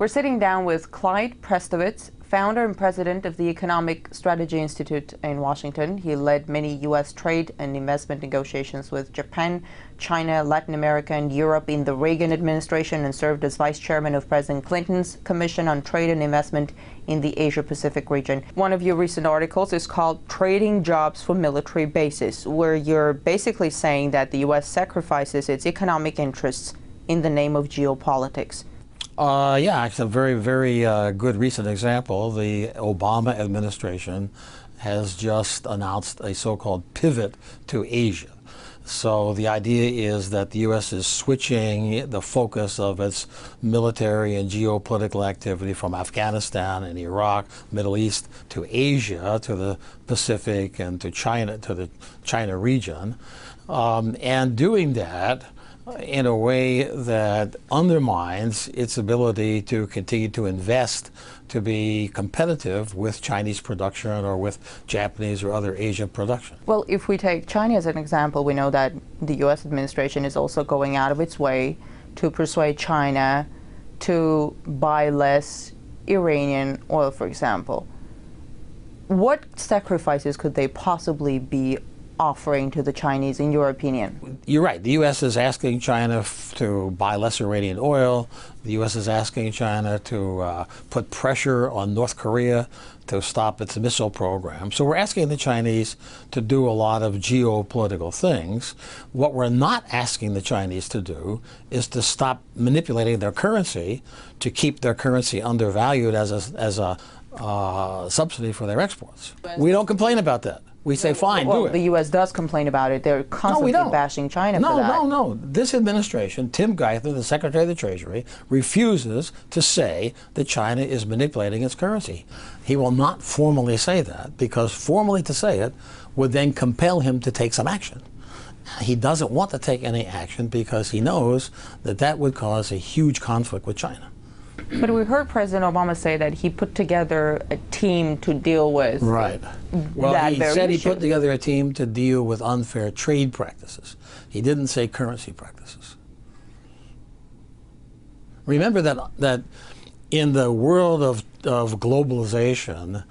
We're sitting down with Clyde Prestowitz, founder and president of the Economic Strategy Institute in Washington. He led many U.S. trade and investment negotiations with Japan, China, Latin America, and Europe in the Reagan administration, and served as vice chairman of President Clinton's Commission on Trade and Investment in the Asia-Pacific region. One of your recent articles is called Trading Jobs for Military Bases, where you're basically saying that the U.S. sacrifices its economic interests in the name of geopolitics. Yeah, it's a very, very good recent example. The Obama administration has just announced a so-called pivot to Asia. So the idea is that the U.S. is switching the focus of its military and geopolitical activity from Afghanistan and Iraq, Middle East, to Asia, to the Pacific, and to China, to the China region, and doing that in a way that undermines its ability to continue to invest to be competitive with Chinese production or with Japanese or other Asian production. Well, if we take China as an example, we know that the U.S. administration is also going out of its way to persuade China to buy less Iranian oil, for example. What sacrifices could they possibly be offering to the Chinese, in your opinion? You're right. The U.S. is asking China to buy less Iranian oil. The U.S. is asking China to put pressure on North Korea to stop its missile program. So we're asking the Chinese to do a lot of geopolitical things. What we're not asking the Chinese to do is to stop manipulating their currency to keep their currency undervalued as a subsidy for their exports. We don't complain about that. We say, fine, do it. The U.S. does complain about it. They're constantly bashing China for that. No. This administration, Tim Geithner, the Secretary of the Treasury, refuses to say that China is manipulating its currency. He will not formally say that, because formally to say it would then compel him to take some action. He doesn't want to take any action because he knows that that would cause a huge conflict with China. But we heard President Obama say that he put together a team to deal with Well, he said he put together a team to deal with unfair trade practices. He didn't say currency practices. Remember that in the world of globalization,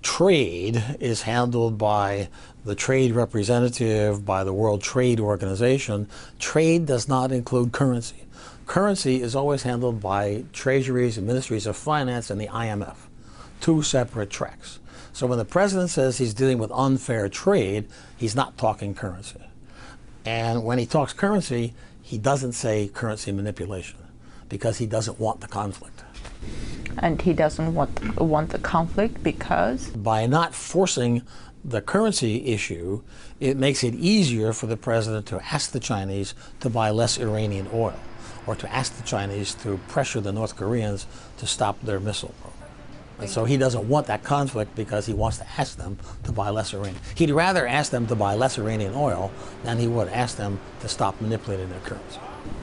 trade is handled by the trade representative, by the World Trade Organization. Trade does not include currency. Currency is always handled by treasuries and ministries of finance and the IMF, two separate tracks. So when the president says he's dealing with unfair trade, he's not talking currency. And when he talks currency, he doesn't say currency manipulation because he doesn't want the conflict. And he doesn't want the conflict because? By not forcing the currency issue, it makes it easier for the president to ask the Chinese to buy less Iranian oil, or to ask the Chinese to pressure the North Koreans to stop their missile program. And so he doesn't want that conflict because he wants to ask them to buy less Iranian. He'd rather ask them to buy less Iranian oil than he would ask them to stop manipulating their currency.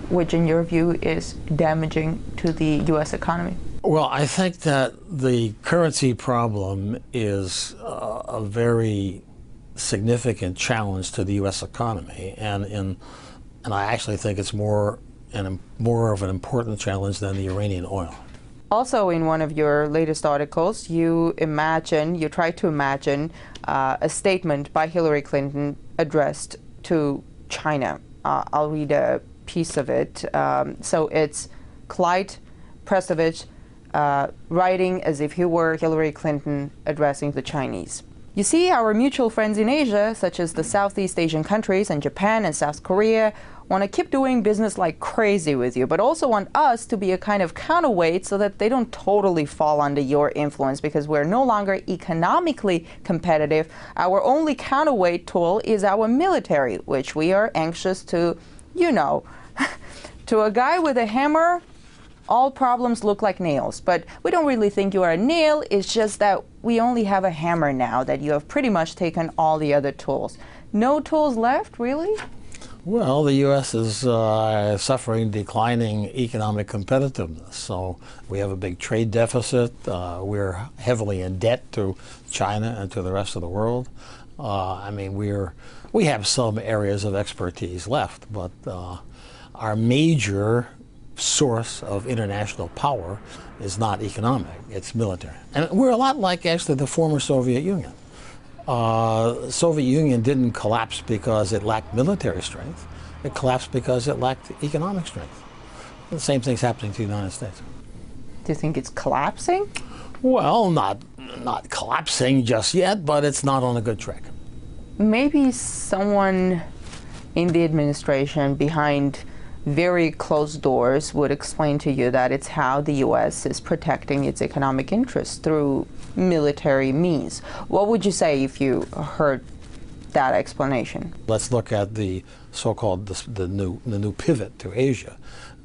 Which, in your view, is damaging to the U.S. economy? Well, I think that the currency problem is a very significant challenge to the U.S. economy, and I actually think it's more of an important challenge than the Iranian oil. Also, in one of your latest articles, you try to imagine a statement by Hillary Clinton addressed to China. I'll read a piece of it. So it's Clyde Prestowitz writing as if he were Hillary Clinton addressing the Chinese. You see, our mutual friends in Asia, such as the Southeast Asian countries and Japan and South Korea, want to keep doing business like crazy with you, but also want us to be a kind of counterweight so that they don't totally fall under your influence, because we're no longer economically competitive. Our only counterweight tool is our military, which we are anxious to, to a guy with a hammer, all problems look like nails. But we don't really think you are a nail. It's just that we only have a hammer now, that you have pretty much taken all the other tools. No tools left, really? Well, the U.S. is suffering declining economic competitiveness. So we have a big trade deficit. We're heavily in debt to China and to the rest of the world. I mean, we have some areas of expertise left, but our major source of international power is not economic, it's military. And we're a lot like actually the former Soviet Union. Soviet Union didn't collapse because it lacked military strength. It collapsed because it lacked economic strength. The same thing's happening to the United States. Do you think it's collapsing? Well, not collapsing just yet, but it's not on a good track. Maybe someone in the administration behind very closed doors would explain to you that it's how the U.S. is protecting its economic interests through military means. What would you say if you heard that explanation? Let's look at the so-called the new pivot to Asia.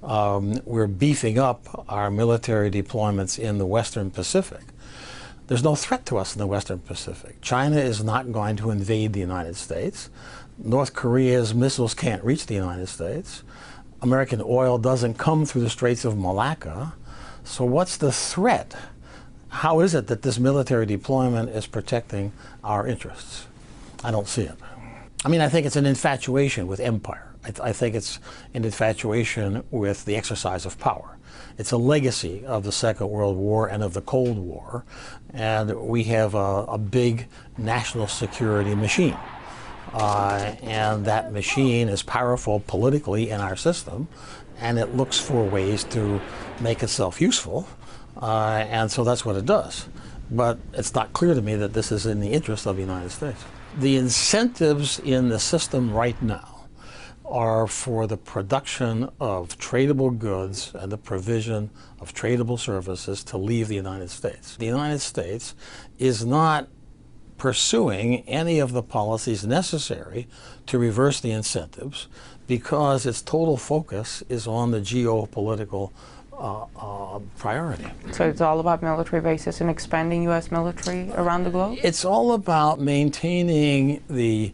We're beefing up our military deployments in the Western Pacific. There's no threat to us in the Western Pacific. China is not going to invade the United States. North Korea's missiles can't reach the United States. American oil doesn't come through the Straits of Malacca. So what's the threat? How is it that this military deployment is protecting our interests? I don't see it. I mean, I think it's an infatuation with empire. I think it's an infatuation with the exercise of power. It's a legacy of the Second World War and of the Cold War, and we have a big national security machine. And that machine is powerful politically in our system, and it looks for ways to make itself useful, and so that's what it does. But it's not clear to me that this is in the interest of the United States. The incentives in the system right now are for the production of tradable goods and the provision of tradable services to leave the United States. The United States is not pursuing any of the policies necessary to reverse the incentives because its total focus is on the geopolitical priority. So it's all about military bases and expanding U.S. military around the globe? It's all about maintaining the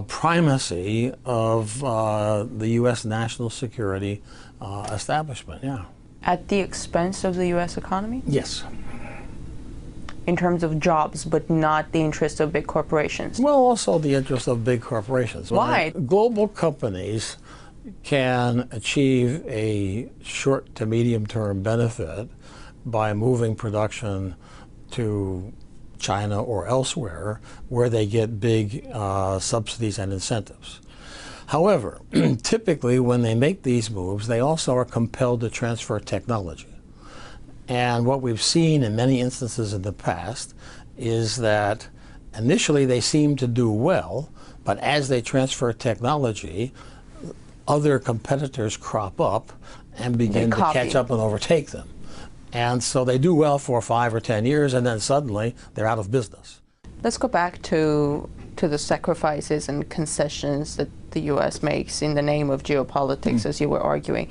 primacy of the U.S. national security establishment, yeah. At the expense of the U.S. economy? Yes. In terms of jobs, but not the interest of big corporations? Well, also the interest of big corporations. Why? Global companies can achieve a short to medium term benefit by moving production to China or elsewhere where they get big subsidies and incentives. However, typically when they make these moves, they also are compelled to transfer technology. And what we've seen in many instances in the past is that initially they seem to do well, but as they transfer technology, other competitors crop up and begin to catch up and overtake them. And so they do well for 5 or 10 years, and then suddenly they're out of business. Let's go back to the sacrifices and concessions that the U.S. makes in the name of geopolitics, as you were arguing.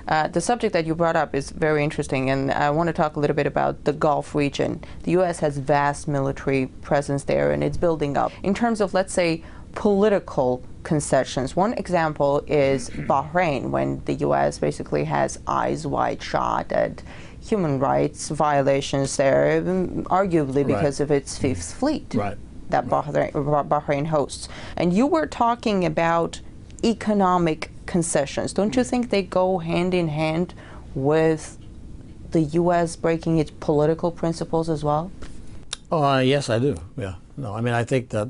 The subject that you brought up is very interesting, and I want to talk a little bit about the Gulf region. The U.S. has vast military presence there, and it's building up. In terms of, let's say, political concessions, one example is Bahrain, when the U.S. basically has eyes wide shut at human rights violations there, arguably because of its Fifth Fleet that Bahrain hosts. And you were talking about economic concessions. Don't you think they go hand in hand with the U.S. breaking its political principles as well? Yes, I do. Yeah. No, I mean, I think that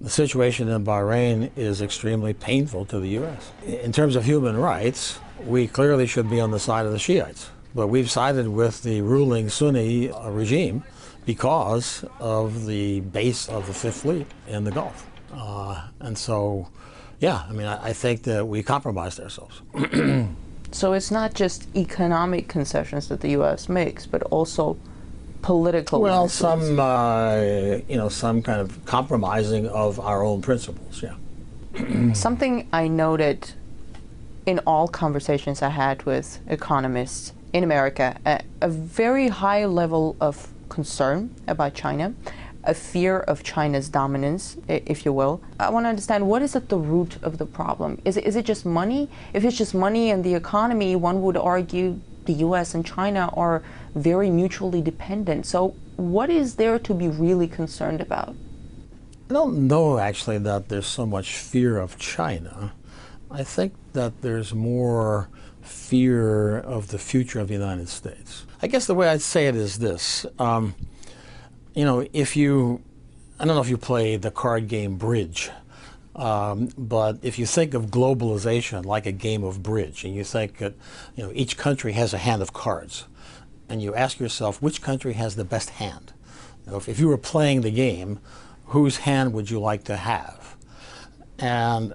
the situation in Bahrain is extremely painful to the U.S. In terms of human rights, we clearly should be on the side of the Shiites. But we've sided with the ruling Sunni regime because of the base of the Fifth Fleet in the Gulf. And so, yeah, I mean, I think that we compromised ourselves. So it's not just economic concessions that the U.S. makes, but also political Well, ones. some, some kind of compromising of our own principles, yeah. Something I noted in all conversations I had with economists in America, a very high level of concern about China, a fear of China's dominance, if you will. I want to understand, what is at the root of the problem? Is it just money? If it's just money and the economy, one would argue the U.S. and China are very mutually dependent. So what is there to be really concerned about? I don't know, actually, that there's so much fear of China. I think that there's more fear of the future of the United States. I guess the way I'd say it is this. You know, I don't know if you play the card game Bridge, but if you think of globalization like a game of bridge, and you think that, you know, each country has a hand of cards, and you ask yourself which country has the best hand. You know, if you were playing the game, whose hand would you like to have? And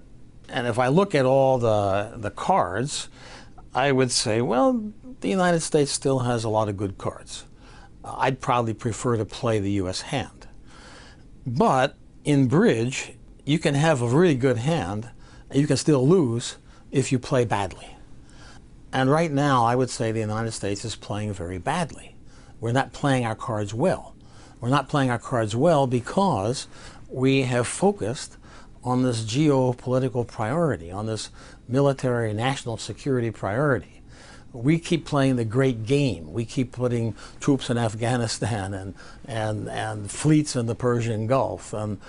if I look at all the cards, I would say, well, the United States still has a lot of good cards. I'd probably prefer to play the U.S. hand. But in bridge, you can have a really good hand, and you can still lose if you play badly. And right now, I would say the United States is playing very badly. We're not playing our cards well. We're not playing our cards well because we have focused on this geopolitical priority, on this military national security priority. We keep playing the great game. We keep putting troops in Afghanistan and fleets in the Persian Gulf and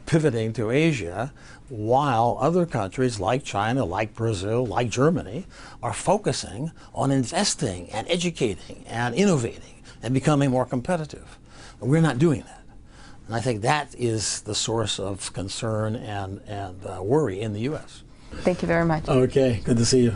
pivoting to Asia, while other countries like China, like Brazil, like Germany are focusing on investing and educating and innovating and becoming more competitive. We're not doing that. And I think that is the source of concern and worry in the U.S. Thank you very much. Okay, good to see you.